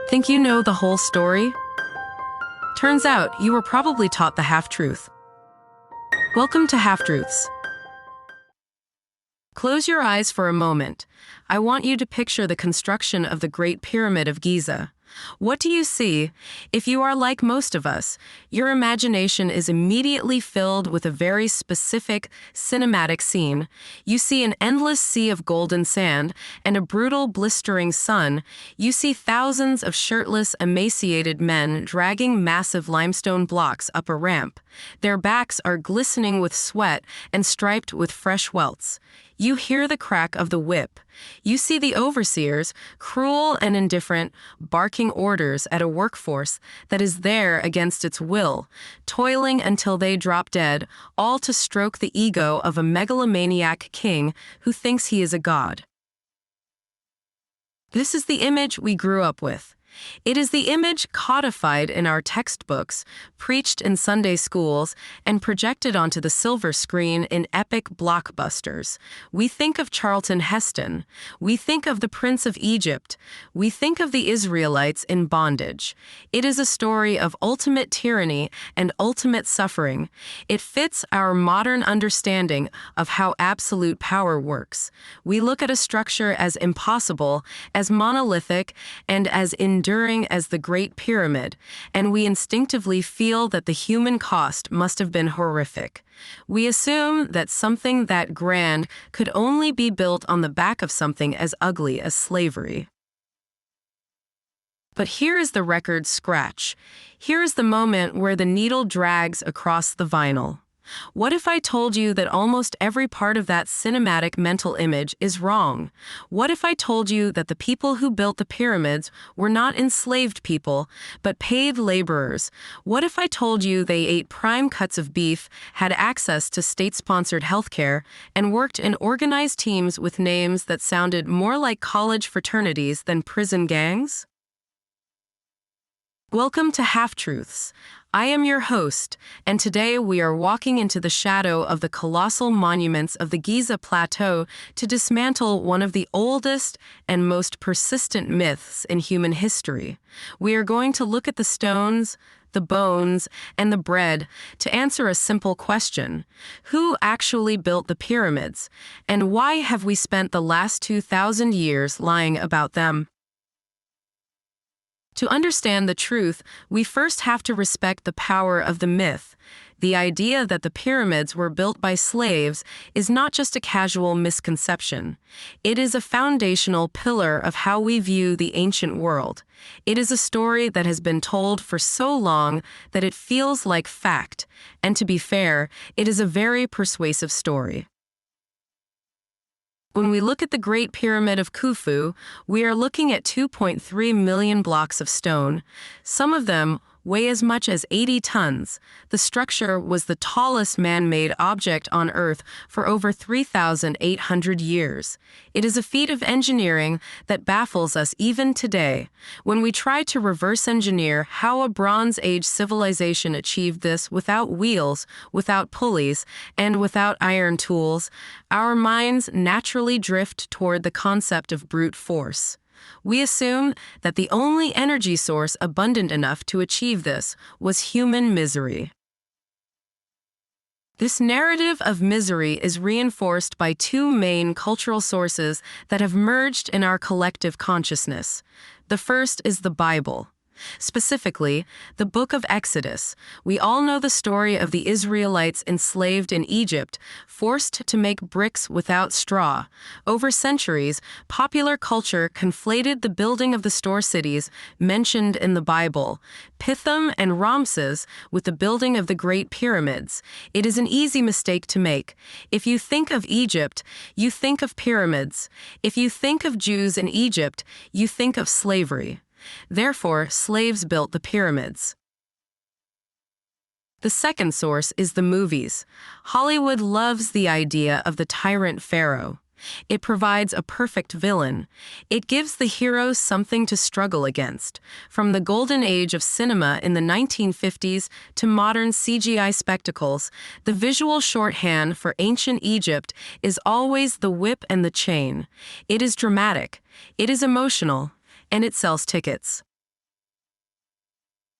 Think you know the whole story? Turns out you were probably taught the half-truth. Welcome to Half-Truths. Close your eyes for a moment. I want you to picture the construction of the Great Pyramid of Giza. What do you see? If you are like most of us, your imagination is immediately filled with a very specific, cinematic scene. You see an endless sea of golden sand and a brutal, blistering sun. You see thousands of shirtless, emaciated men dragging massive limestone blocks up a ramp. Their backs are glistening with sweat and striped with fresh welts. You hear the crack of the whip. You see the overseers, cruel and indifferent, barking orders at a workforce that is there against its will, toiling until they drop dead, all to stroke the ego of a megalomaniac king who thinks he is a god. This is the image we grew up with. It is the image codified in our textbooks, preached in Sunday schools, and projected onto the silver screen in epic blockbusters. We think of Charlton Heston. We think of the Prince of Egypt. We think of the Israelites in bondage. It is a story of ultimate tyranny and ultimate suffering. It fits our modern understanding of how absolute power works. We look at a structure as impossible, as monolithic, and as enduring as the Great Pyramid, and we instinctively feel that the human cost must have been horrific. We assume that something that grand could only be built on the back of something as ugly as slavery. But here is the record scratch. Here is the moment where the needle drags across the vinyl. What if I told you that almost every part of that cinematic mental image is wrong? What if I told you that the people who built the pyramids were not enslaved people, but paid laborers? What if I told you they ate prime cuts of beef, had access to state-sponsored healthcare, and worked in organized teams with names that sounded more like college fraternities than prison gangs? Welcome to Half-Truths. I am your host, and today we are walking into the shadow of the colossal monuments of the Giza Plateau to dismantle one of the oldest and most persistent myths in human history. We are going to look at the stones, the bones, and the bread to answer a simple question. Who actually built the pyramids, and why have we spent the last 2,000 years lying about them? To understand the truth, we first have to respect the power of the myth. The idea that the pyramids were built by slaves is not just a casual misconception. It is a foundational pillar of how we view the ancient world. It is a story that has been told for so long that it feels like fact. And to be fair, it is a very persuasive story. When we look at the Great Pyramid of Khufu, we are looking at 2.3 million blocks of stone. Some of them weigh as much as 80 tons. The structure was the tallest man-made object on Earth for over 3,800 years. It is a feat of engineering that baffles us even today. When we try to reverse engineer how a Bronze Age civilization achieved this without wheels, without pulleys, and without iron tools, our minds naturally drift toward the concept of brute force. We assume that the only energy source abundant enough to achieve this was human misery. This narrative of misery is reinforced by two main cultural sources that have merged in our collective consciousness. The first is the Bible. Specifically, the book of Exodus. We all know the story of the Israelites enslaved in Egypt, forced to make bricks without straw. Over centuries, popular culture conflated the building of the store cities mentioned in the Bible, Pithom and Ramses, with the building of the Great Pyramids. It is an easy mistake to make. If you think of Egypt, you think of pyramids. If you think of Jews in Egypt, you think of slavery. Therefore, slaves built the pyramids. The second source is the movies. Hollywood loves the idea of the tyrant pharaoh. It provides a perfect villain. It gives the heroes something to struggle against. From the golden age of cinema in the 1950s to modern CGI spectacles, the visual shorthand for ancient Egypt is always the whip and the chain. It is dramatic. It is emotional. And it sells tickets.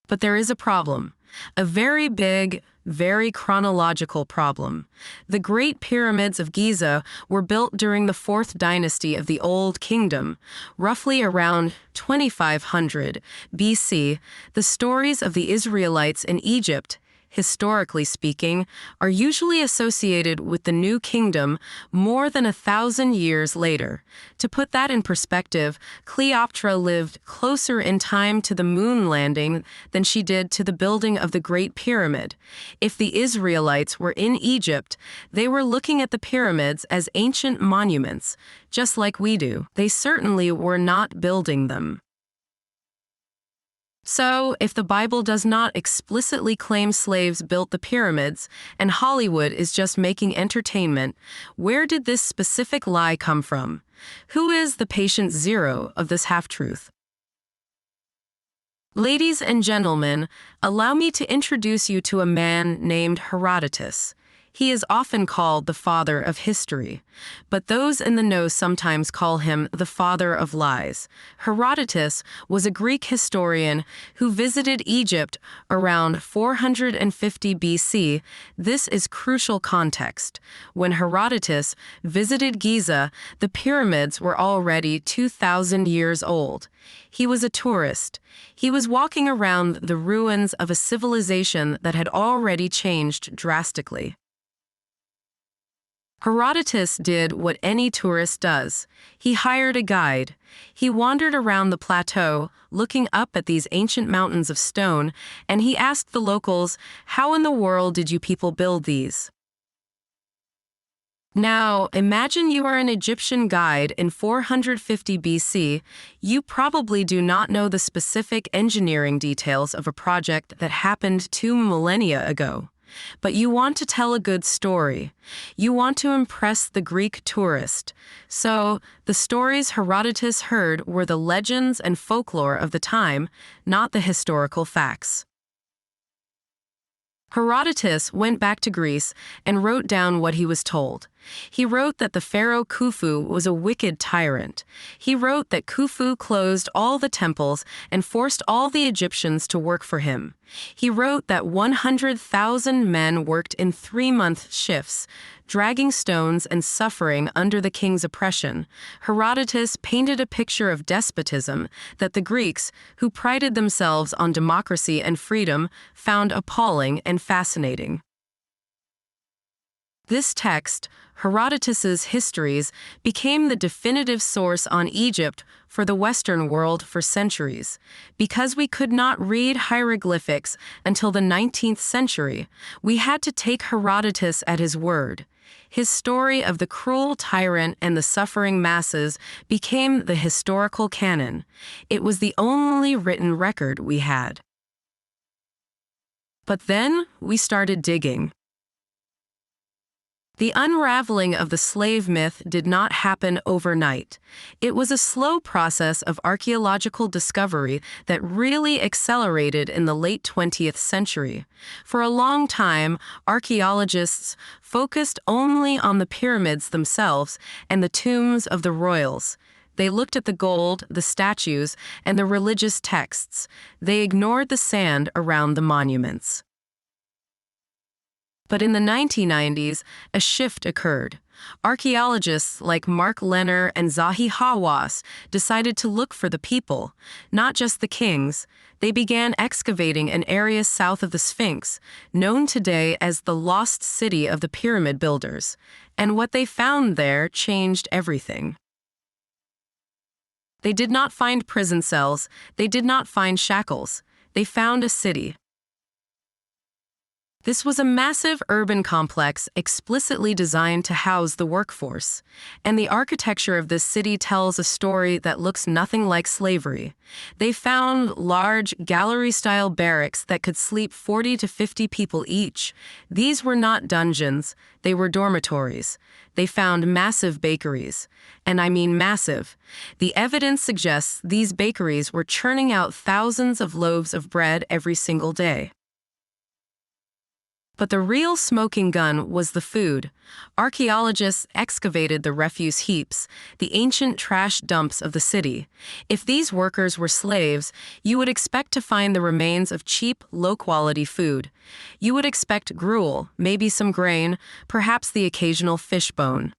But there is a problem. A very big, very chronological problem. The Great Pyramids of Giza were built during the 4th dynasty of the Old Kingdom, roughly around 2500 BC. The stories of the Israelites in Egypt, historically speaking, are usually associated with the New Kingdom more than 1,000 years later. To put that in perspective, Cleopatra lived closer in time to the moon landing than she did to the building of the Great Pyramid. If the Israelites were in Egypt, they were looking at the pyramids as ancient monuments, just like we do. They certainly were not building them. So, if the Bible does not explicitly claim slaves built the pyramids, and Hollywood is just making entertainment, where did this specific lie come from? Who is the patient zero of this half-truth? Ladies and gentlemen, allow me to introduce you to a man named Herodotus. He is often called the father of history, but those in the know sometimes call him the father of lies. Herodotus was a Greek historian who visited Egypt around 450 BC. This is crucial context. When Herodotus visited Giza, the pyramids were already 2,000 years old. He was a tourist. He was walking around the ruins of a civilization that had already changed drastically. Herodotus did what any tourist does. He hired a guide. He wandered around the plateau, looking up at these ancient mountains of stone, and he asked the locals, "How in the world did you people build these?" Now, imagine you are an Egyptian guide in 450 BC. You probably do not know the specific engineering details of a project that happened 2 millennia ago. But you want to tell a good story. You want to impress the Greek tourist. So, the stories Herodotus heard were the legends and folklore of the time, not the historical facts. Herodotus went back to Greece and wrote down what he was told. He wrote that the pharaoh Khufu was a wicked tyrant. He wrote that Khufu closed all the temples and forced all the Egyptians to work for him. He wrote that 100,000 men worked in 3-month shifts, dragging stones and suffering under the king's oppression. Herodotus painted a picture of despotism that the Greeks, who prided themselves on democracy and freedom, found appalling and fascinating. This text, Herodotus's Histories, became the definitive source on Egypt for the Western world for centuries. Because we could not read hieroglyphics until the 19th century, we had to take Herodotus at his word. His story of the cruel tyrant and the suffering masses became the historical canon. It was the only written record we had. But then we started digging. The unraveling of the slave myth did not happen overnight. It was a slow process of archaeological discovery that really accelerated in the late 20th century. For a long time, archaeologists focused only on the pyramids themselves and the tombs of the royals. They looked at the gold, the statues, and the religious texts. They ignored the sand around the monuments. But in the 1990s, a shift occurred. Archaeologists like Mark Lenner and Zahi Hawass decided to look for the people, not just the kings. They began excavating an area south of the Sphinx, known today as the lost city of the pyramid builders. And what they found there changed everything. They did not find prison cells. They did not find shackles. They found a city. This was a massive urban complex explicitly designed to house the workforce, and the architecture of this city tells a story that looks nothing like slavery. They found large, gallery-style barracks that could sleep 40 to 50 people each. These were not dungeons, they were dormitories. They found massive bakeries, and I mean massive. The evidence suggests these bakeries were churning out thousands of loaves of bread every single day. But the real smoking gun was the food. Archaeologists excavated the refuse heaps, the ancient trash dumps of the city. If these workers were slaves, you would expect to find the remains of cheap, low-quality food. You would expect gruel, maybe some grain, perhaps the occasional fish bone.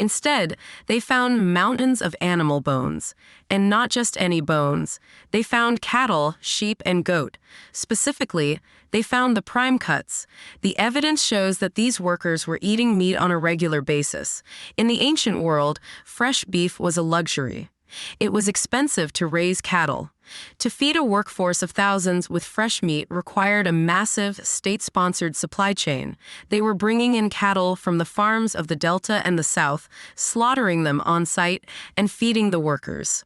Instead, they found mountains of animal bones. And not just any bones. They found cattle, sheep, and goat. Specifically, they found the prime cuts. The evidence shows that these workers were eating meat on a regular basis. In the ancient world, fresh beef was a luxury. It was expensive to raise cattle. To feed a workforce of thousands with fresh meat required a massive, state-sponsored supply chain. They were bringing in cattle from the farms of the Delta and the South, slaughtering them on site, and feeding the workers.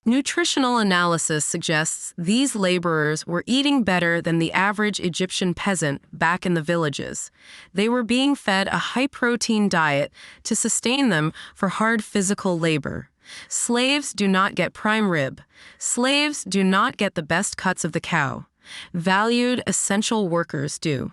Nutritional analysis suggests these laborers were eating better than the average Egyptian peasant back in the villages. They were being fed a high-protein diet to sustain them for hard physical labor. Slaves do not get prime rib. Slaves do not get the best cuts of the cow. Valued, essential workers do.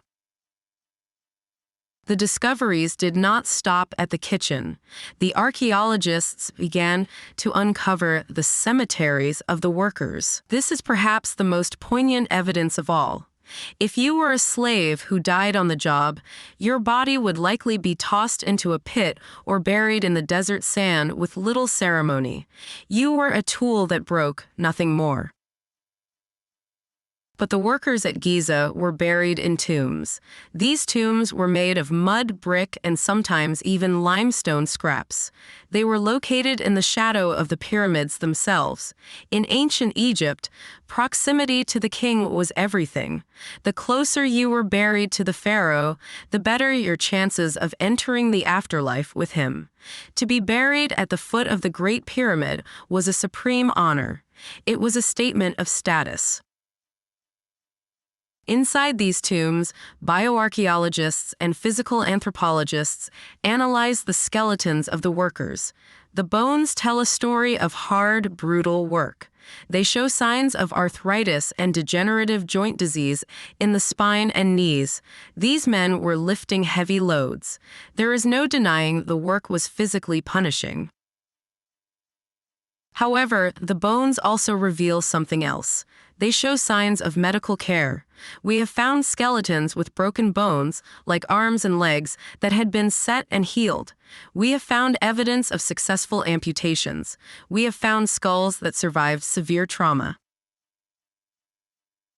The discoveries did not stop at the kitchen. The archaeologists began to uncover the cemeteries of the workers. This is perhaps the most poignant evidence of all. If you were a slave who died on the job, your body would likely be tossed into a pit or buried in the desert sand with little ceremony. You were a tool that broke, nothing more. But the workers at Giza were buried in tombs. These tombs were made of mud, brick, and sometimes even limestone scraps. They were located in the shadow of the pyramids themselves. In ancient Egypt, proximity to the king was everything. The closer you were buried to the pharaoh, the better your chances of entering the afterlife with him. To be buried at the foot of the Great Pyramid was a supreme honor. It was a statement of status. Inside these tombs, bioarchaeologists and physical anthropologists analyze the skeletons of the workers. The bones tell a story of hard, brutal work. They show signs of arthritis and degenerative joint disease in the spine and knees. These men were lifting heavy loads. There is no denying the work was physically punishing. However, the bones also reveal something else. They show signs of medical care. We have found skeletons with broken bones, like arms and legs, that had been set and healed. We have found evidence of successful amputations. We have found skulls that survived severe trauma.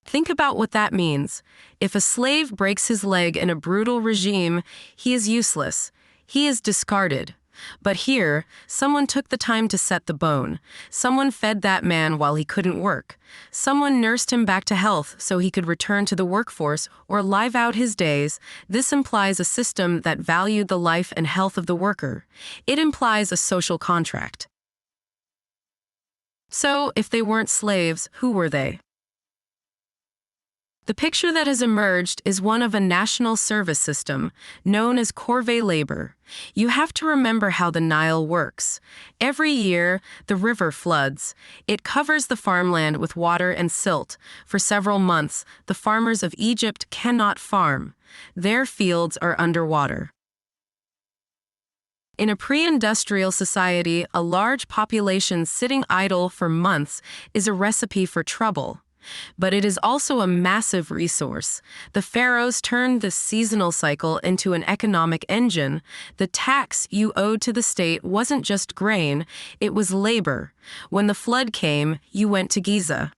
Think about what that means. If a slave breaks his leg in a brutal regime, he is useless. He is discarded. But here, someone took the time to set the bone. Someone fed that man while he couldn't work. Someone nursed him back to health so he could return to the workforce or live out his days. This implies a system that valued the life and health of the worker. It implies a social contract. So, if they weren't slaves, who were they? The picture that has emerged is one of a national service system, known as corvée labor. You have to remember how the Nile works. Every year, the river floods. It covers the farmland with water and silt. For several months, the farmers of Egypt cannot farm. Their fields are underwater. In a pre-industrial society, a large population sitting idle for months is a recipe for trouble. But it is also a massive resource. The pharaohs turned this seasonal cycle into an economic engine. The tax you owed to the state wasn't just grain, it was labor. When the flood came, you went to Giza.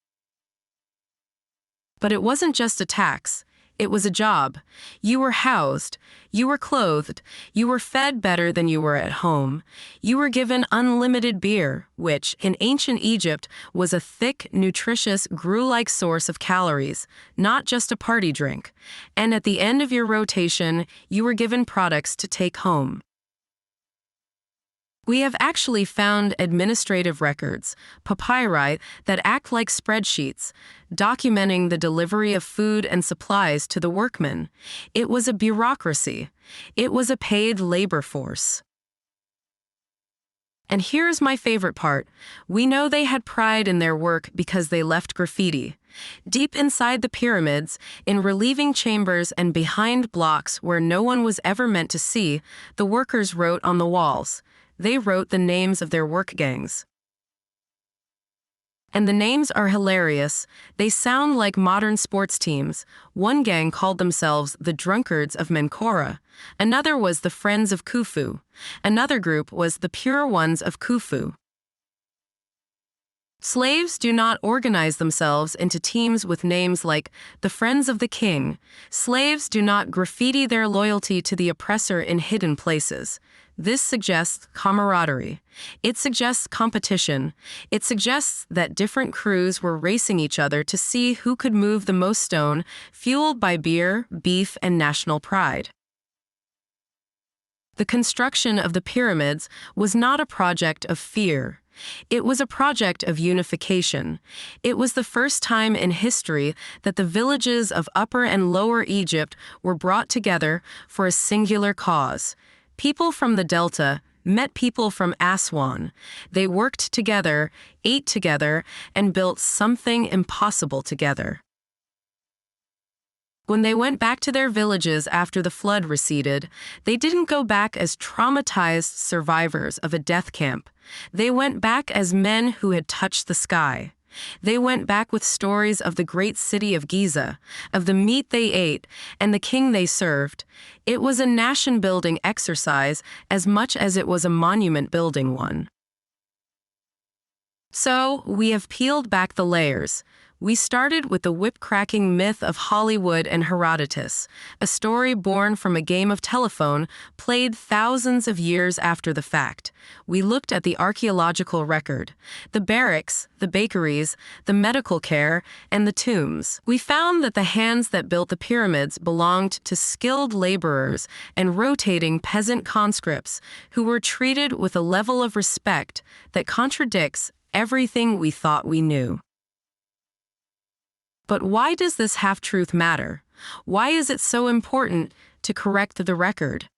But it wasn't just a tax. It was a job. You were housed. You were clothed. You were fed better than you were at home. You were given unlimited beer, which, in ancient Egypt, was a thick, nutritious, gruel-like source of calories, not just a party drink. And at the end of your rotation, you were given products to take home. We have actually found administrative records, papyri, that act like spreadsheets, documenting the delivery of food and supplies to the workmen. It was a bureaucracy. It was a paid labor force. And here's my favorite part. We know they had pride in their work because they left graffiti. Deep inside the pyramids, in relieving chambers and behind blocks where no one was ever meant to see, the workers wrote on the walls. They wrote the names of their work gangs. And the names are hilarious. They sound like modern sports teams. One gang called themselves the Drunkards of Menkaure. Another was the Friends of Khufu. Another group was the Pure Ones of Khufu. Slaves do not organize themselves into teams with names like the Friends of the King. Slaves do not graffiti their loyalty to the oppressor in hidden places. This suggests camaraderie. It suggests competition. It suggests that different crews were racing each other to see who could move the most stone, fueled by beer, beef, and national pride. The construction of the pyramids was not a project of fear. It was a project of unification. It was the first time in history that the villages of Upper and Lower Egypt were brought together for a singular cause. People from the Delta met people from Aswan. They worked together, ate together, and built something impossible together. When they went back to their villages after the flood receded, they didn't go back as traumatized survivors of a death camp. They went back as men who had touched the sky. They went back with stories of the great city of Giza, of the meat they ate, and the king they served. It was a nation-building exercise as much as it was a monument-building one. So, we have peeled back the layers. We started with the whip-cracking myth of Hollywood and Herodotus, a story born from a game of telephone played thousands of years after the fact. We looked at the archaeological record, the barracks, the bakeries, the medical care, and the tombs. We found that the hands that built the pyramids belonged to skilled laborers and rotating peasant conscripts who were treated with a level of respect that contradicts everything we thought we knew. But why does this half-truth matter? Why is it so important to correct the record?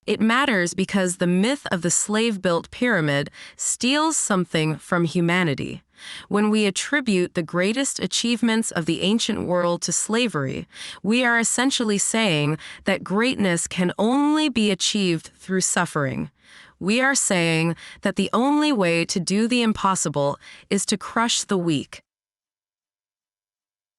It matters because the myth of the slave-built pyramid steals something from humanity. When we attribute the greatest achievements of the ancient world to slavery, we are essentially saying that greatness can only be achieved through suffering. We are saying that the only way to do the impossible is to crush the weak.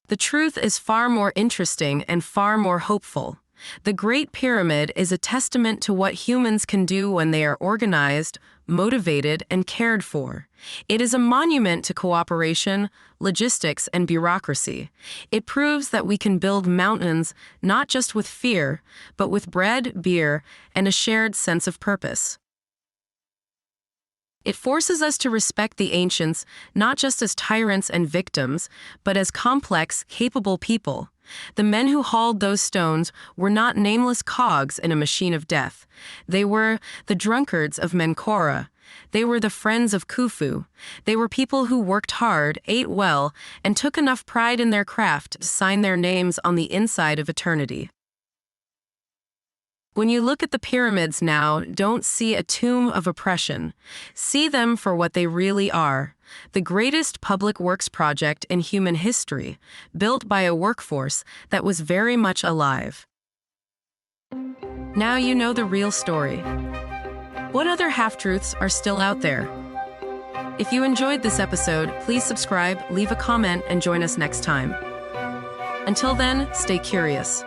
The truth is far more interesting and far more hopeful. The Great Pyramid is a testament to what humans can do when they are organized, motivated, and cared for. It is a monument to cooperation, logistics, and bureaucracy. It proves that we can build mountains not just with fear, but with bread, beer, and a shared sense of purpose. It forces us to respect the ancients not just as tyrants and victims, but as complex, capable people. The men who hauled those stones were not nameless cogs in a machine of death. They were the Drunkards of Menkaure. They were the Friends of Khufu. They were people who worked hard, ate well, and took enough pride in their craft to sign their names on the inside of eternity. When you look at the pyramids now, don't see a tomb of oppression. See them for what they really are. The greatest public works project in human history, built by a workforce that was very much alive. Now you know the real story. What other half-truths are still out there? If you enjoyed this episode, please subscribe, leave a comment, and join us next time. Until then, stay curious.